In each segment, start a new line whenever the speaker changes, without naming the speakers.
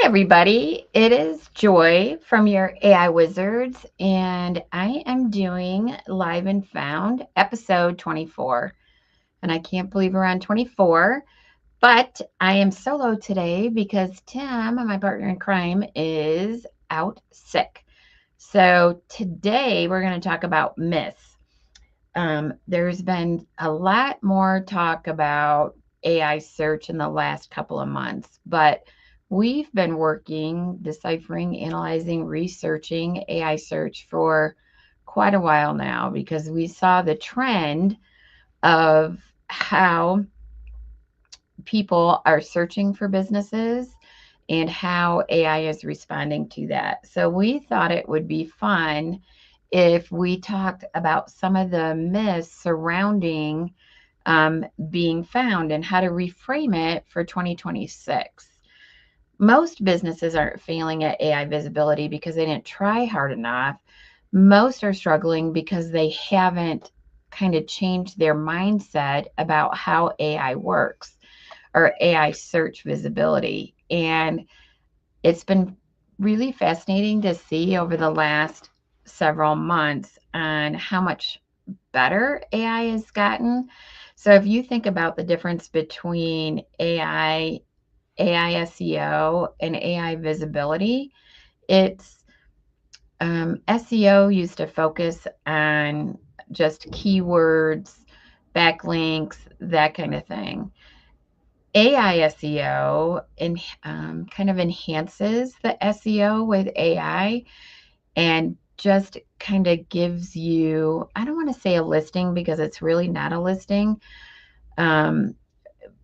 everybody. It is Joy from your AI Wizards, and I am doing Live and Found episode 24. And I can't believe we're on 24, but I am solo today because Tim, my partner in crime, is out sick. So today we're going to talk about myths. There's been a lot more talk about AI search in the last couple of months, but we've been working, deciphering, analyzing, researching AI search for quite a while now because we saw the trend of how people are searching for businesses and how AI is responding to that. So we thought it would be fun if we talked about some of the myths surrounding being found and how to reframe it for 2026. Most businesses aren't failing at AI visibility because they didn't try hard enough. Most are struggling because they haven't kind of changed their mindset about how AI works or AI search visibility. And it's been really fascinating to see over the last several months on how much better AI has gotten. So if you think about the difference between AI SEO, and AI visibility, it's SEO used to focus on just keywords, backlinks, that kind of thing. AI SEO kind of enhances the SEO with AI and just kind of gives you, I don't want to say a listing because it's really not a listing, um,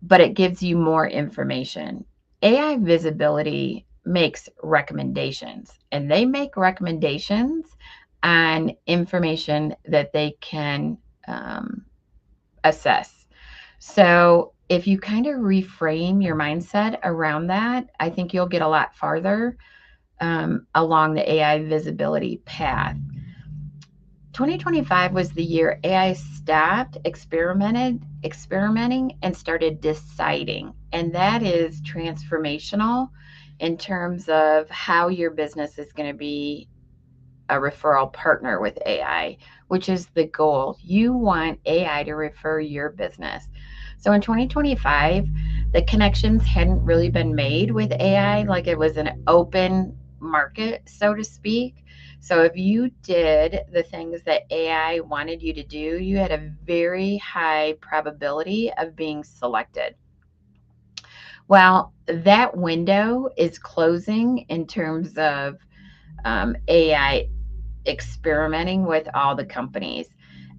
but it gives you more information. AI visibility makes recommendations, and they make recommendations on information that they can assess. So if you kind of reframe your mindset around that, I think you'll get a lot farther along the AI visibility path. 2025 was the year AI stopped experimenting and started deciding. And that is transformational in terms of how your business is going to be a referral partner with AI, which is the goal. You want AI to refer your business. So in 2025, the connections hadn't really been made with AI, like it was an open market, so to speak. So if you did the things that AI wanted you to do, you had a very high probability of being selected. Well, that window is closing in terms of AI experimenting with all the companies.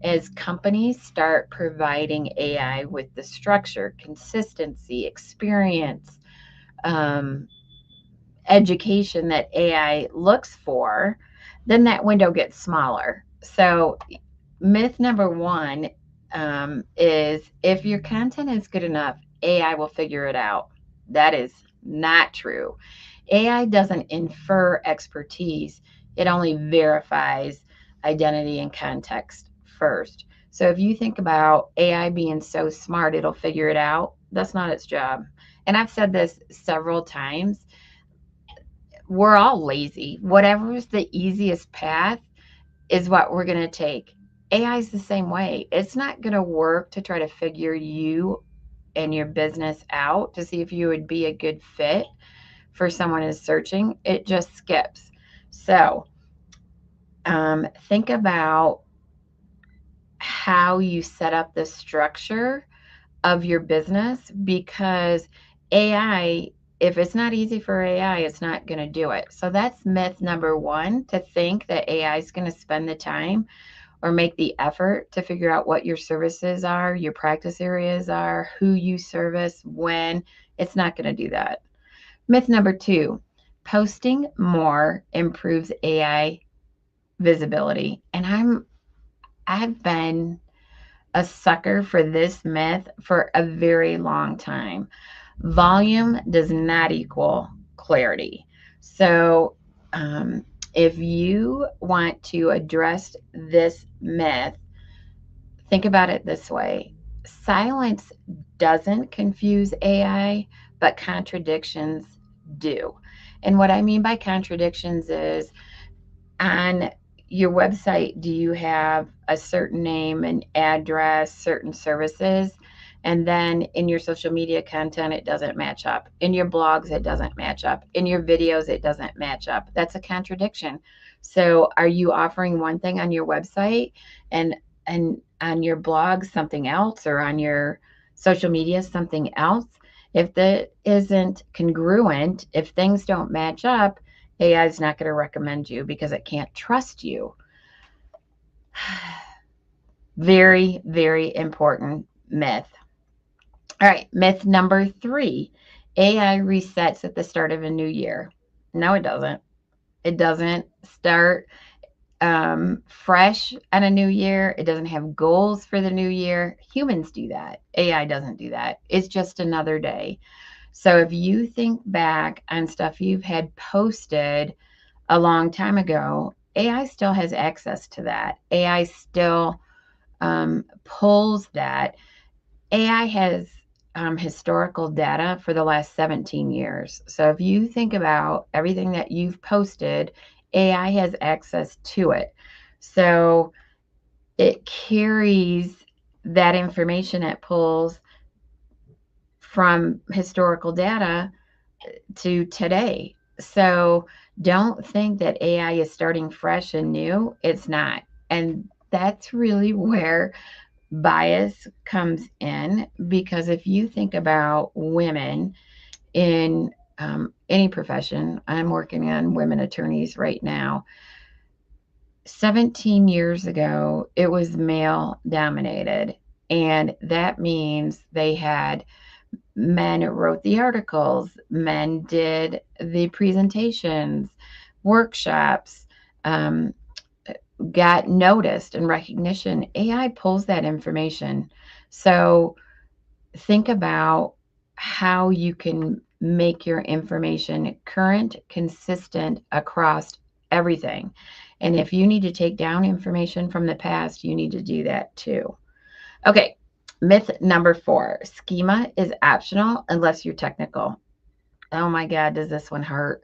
As companies start providing AI with the structure, consistency, experience, um, education that AI looks for, then that window gets smaller. So, myth number one is if your content is good enough, AI will figure it out. That is not true. AI doesn't infer expertise, it only verifies identity and context first. So if you think about AI being so smart, it'll figure it out, that's not its job. And I've said this several times, we're all lazy. Whatever's the easiest path is what we're going to take. AI is the same way. It's not going to work to try to figure you and your business out to see if you would be a good fit for someone who's searching. It just skips. So think about how you set up the structure of your business because AI, if it's not easy for AI, it's not going to do it. So that's myth number one, to think that AI is going to spend the time or make the effort to figure out what your services are, your practice areas are, who you service, when. It's not going to do that. Myth number two, posting more improves AI visibility. And I've been a sucker for this myth for a very long time. Volume does not equal clarity. So, if you want to address this myth, think about it this way: silence doesn't confuse AI, but contradictions do. And what I mean by contradictions is, on your website, do you have a certain name and address, certain services? And then in your social media content, it doesn't match up. In your blogs, it doesn't match up. In your videos, it doesn't match up. That's a contradiction. So are you offering one thing on your website and on your blog something else, or on your social media something else? If that isn't congruent, if things don't match up, AI is not going to recommend you because it can't trust you. Very, very important myth. All right, myth number 3. AI resets at the start of a new year. No, it doesn't. It doesn't start fresh on a new year. It doesn't have goals for the new year. Humans do that. AI doesn't do that. It's just another day. So if you think back on stuff you've had posted a long time ago, AI still has access to that. AI still pulls that. AI has historical data for the last 17 years. So if you think about everything that you've posted, AI has access to it. So it carries that information it pulls from historical data to today. So don't think that AI is starting fresh and new. It's not. And that's really where bias comes in, because if you think about women in any profession, I'm working on women attorneys right now. 17 years ago, it was male dominated. And that means they had men wrote the articles, men did the presentations, workshops, um, got noticed and recognition. AI pulls that information. So think about how you can make your information current, consistent across everything. And if you need to take down information from the past, you need to do that too. Okay, myth number 4. Schema is optional unless you're technical. Oh my God, does this one hurt?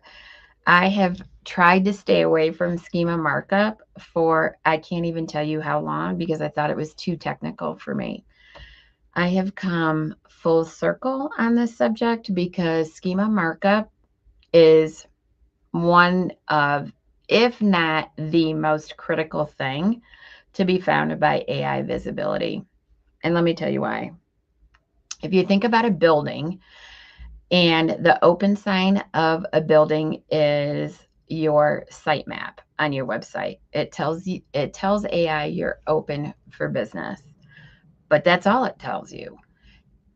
I have tried to stay away from schema markup for, I can't even tell you how long, because I thought it was too technical for me. I have come full circle on this subject because schema markup is one of, if not the most critical thing to be found by AI visibility. And let me tell you why. If you think about a building, and the open sign of a building is your site map on your website. It tells AI you're open for business. But that's all it tells you.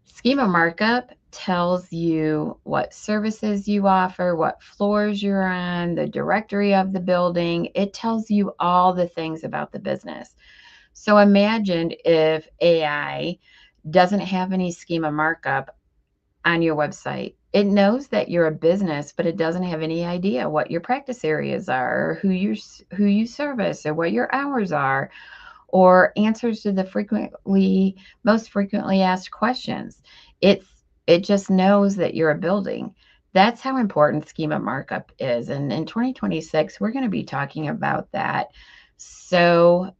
Schema markup tells you what services you offer, what floors you're on, the directory of the building. It tells you all the things about the business. So imagine if AI doesn't have any schema markup on your website. It knows that you're a business, but it doesn't have any idea what your practice areas are, or who you service, or what your hours are, or answers to the most frequently asked questions. It just knows that you're a building. That's how important schema markup is. And in 2026, we're going to be talking about that so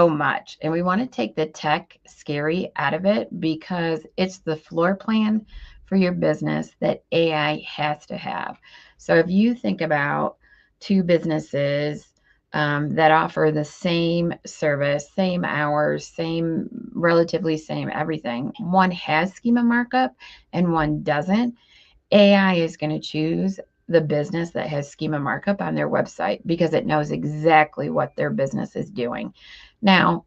much. And we want to take the tech scary out of it, because it's the floor plan for your business that AI has to have. So if you think about two businesses that offer the same service, same hours, relatively same everything, one has schema markup and one doesn't, AI is going to choose the business that has schema markup on their website because it knows exactly what their business is doing. Now,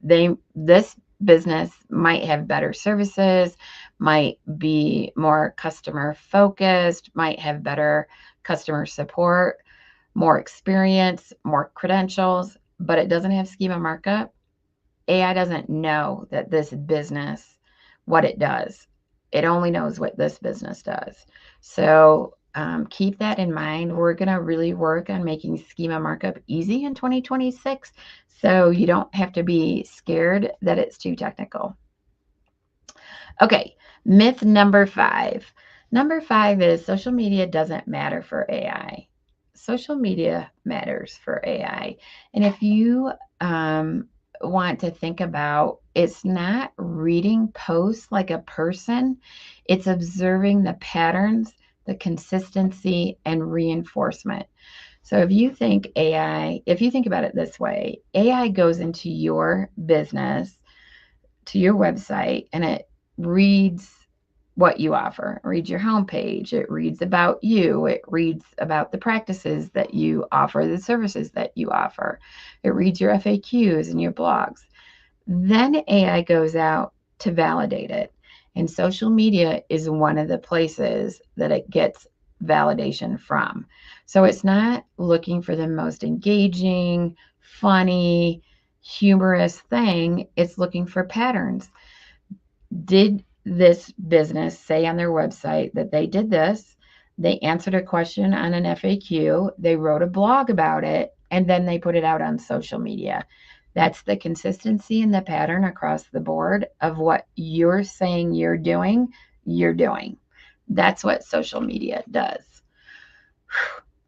this business might have better services, might be more customer focused, might have better customer support, more experience, more credentials, but it doesn't have schema markup. AI doesn't know that this business, what it does. It only knows what this business does. So keep that in mind. We're going to really work on making schema markup easy in 2026, so you don't have to be scared that it's too technical. Okay, myth number 5. Number 5 is social media doesn't matter for AI. Social media matters for AI. And if you want to think about, it's not reading posts like a person, it's observing the patterns, the consistency, and reinforcement. So if you think about it this way, AI goes into your business, to your website, and it reads what you offer. It reads your homepage. It reads about you. It reads about the practices that you offer, the services that you offer. It reads your FAQs and your blogs. Then AI goes out to validate it. And social media is one of the places that it gets validation from. So it's not looking for the most engaging, funny, humorous thing, it's looking for patterns. Did this business say on their website that they did this? They answered a question on an FAQ, they wrote a blog about it, and then they put it out on social media. That's the consistency and the pattern across the board of what you're saying you're doing. That's what social media does.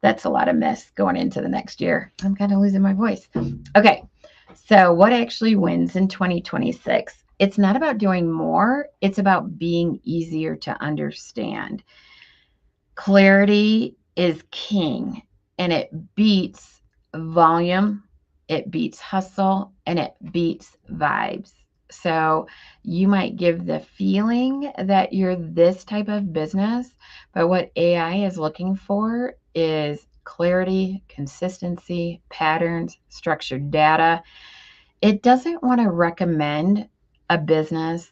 That's a lot of mess going into the next year. I'm kind of losing my voice. Okay, so what actually wins in 2026? It's not about doing more, it's about being easier to understand. Clarity is king, and it beats volume, it beats hustle, and it beats vibes. So you might give the feeling that you're this type of business, but what AI is looking for is clarity, consistency, patterns, structured data. It doesn't want to recommend a business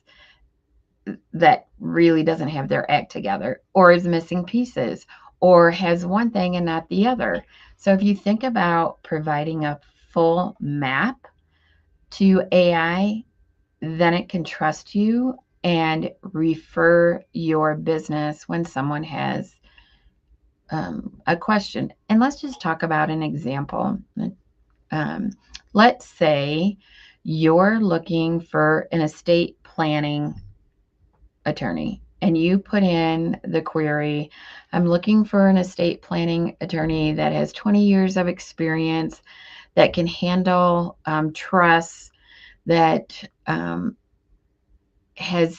that really doesn't have their act together or is missing pieces or has one thing and not the other. So if you think about providing a full map to AI, then it can trust you and refer your business when someone has a question. And let's just talk about an example. Um, let's say you're looking for an estate planning attorney and you put in the query, I'm looking for an estate planning attorney that has 20 years of experience, that can handle trusts, that has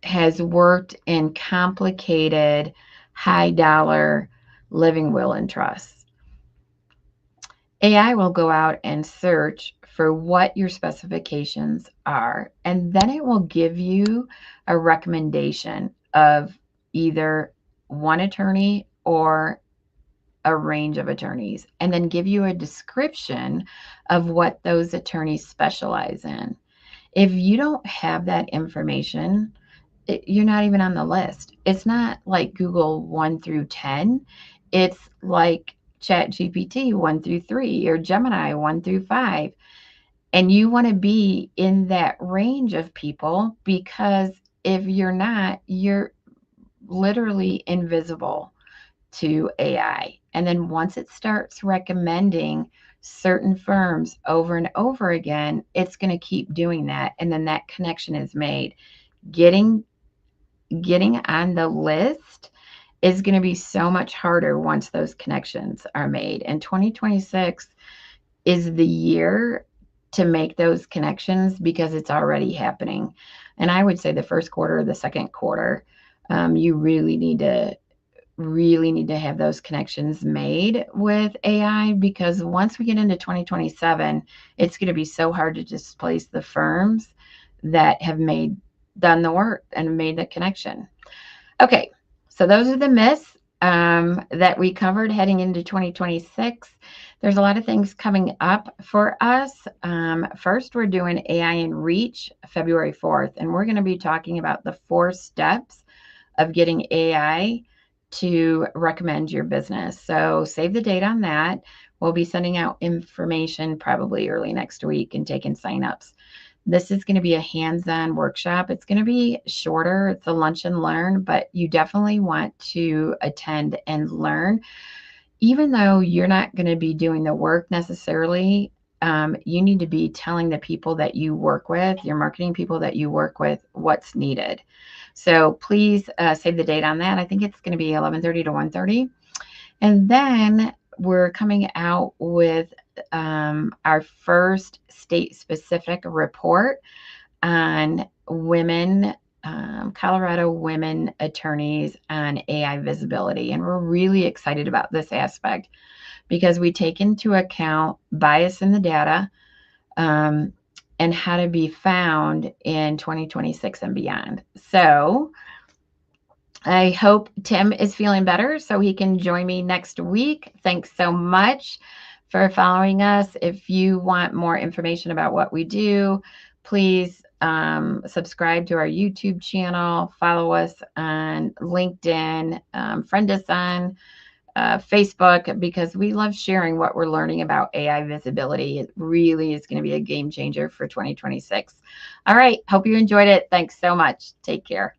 has worked in complicated, high dollar living will and trusts. AI will go out and search for what your specifications are, and then it will give you a recommendation of either one attorney or a range of attorneys, and then give you a description of what those attorneys specialize in. If you don't have that information, you're not even on the list. It's not like Google 1 through 10. It's like Chat GPT 1 through 3 or Gemini 1 through 5. And you want to be in that range of people, because if you're not, you're literally invisible to AI. And then once it starts recommending certain firms over and over again, it's going to keep doing that. And then that connection is made. Getting on the list is going to be so much harder once those connections are made. And 2026 is the year to make those connections because it's already happening. And I would say the first quarter, the second quarter, you really need to have those connections made with AI, because once we get into 2027, it's going to be so hard to displace the firms that have done the work and made the connection. Okay, so those are the myths that we covered heading into 2026. There's a lot of things coming up for us. First, we're doing AI in Reach February 4th, and we're going to be talking about the 4 steps of getting AI to recommend your business. So save the date on that. We'll be sending out information probably early next week and taking signups. This is going to be a hands-on workshop. It's going to be shorter. It's a lunch and learn, but you definitely want to attend and learn. Even though you're not going to be doing the work necessarily, you need to be telling the people that you work with, your marketing people that you work with, what's needed. So please save the date on that. I think it's going to be 11:30 to 1:30. And then we're coming out with our first state-specific report on women, Colorado women attorneys on AI visibility. And we're really excited about this aspect because we take into account bias in the data, and how to be found in 2026 and beyond. So I hope Tim is feeling better so he can join me next week. Thanks so much for following us. If you want more information about what we do, please subscribe to our YouTube channel, follow us on LinkedIn, friend us on Facebook, because we love sharing what we're learning about AI visibility. It really is going to be a game changer for 2026. All right. Hope you enjoyed it. Thanks so much. Take care.